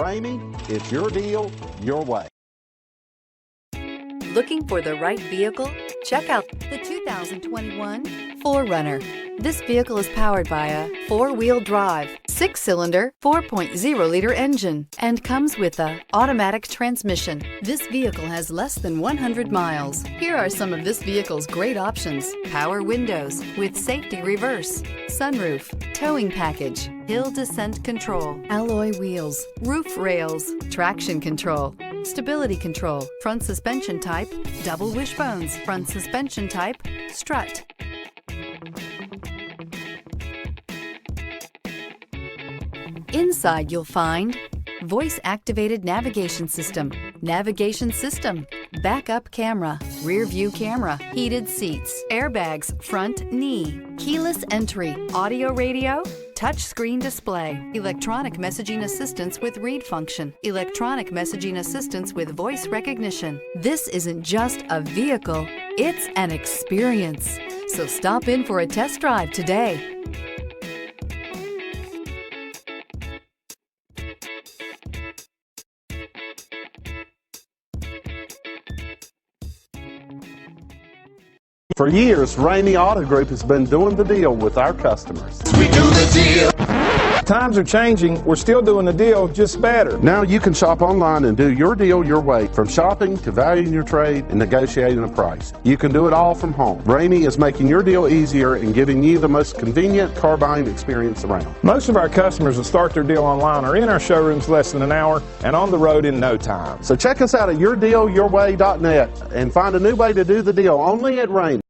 Ramey, it's your deal, your way. Looking for the right vehicle? Check out the 2021 4Runner. This vehicle is powered by a 4-wheel drive, 6-cylinder, 4.0-liter engine, and comes with a automatic transmission. This vehicle has less than 100 miles. Here are some of this vehicle's great options: power windows with safety reverse, sunroof, towing package, hill descent control, alloy wheels, roof rails, traction control, stability control, front suspension type, double wishbones, front suspension type, strut. Inside you'll find voice-activated navigation system, backup camera, rear view camera, heated seats, airbags, front knee, keyless entry, audio radio, touchscreen display, electronic messaging assistance with read function, electronic messaging assistance with voice recognition. This isn't just a vehicle, it's an experience. So stop in for a test drive today. For years, Ramey Auto Group has been doing the deal with our customers. We do the deal. Times are changing. We're still doing the deal, just better. Now you can shop online and do your deal your way, from shopping to valuing your trade and negotiating a price. You can do it all from home. Ramey is making your deal easier and giving you the most convenient car buying experience around. Most of our customers that start their deal online are in our showrooms less than an hour and on the road in no time. So check us out at yourdealyourway.net and find a new way to do the deal only at Ramey.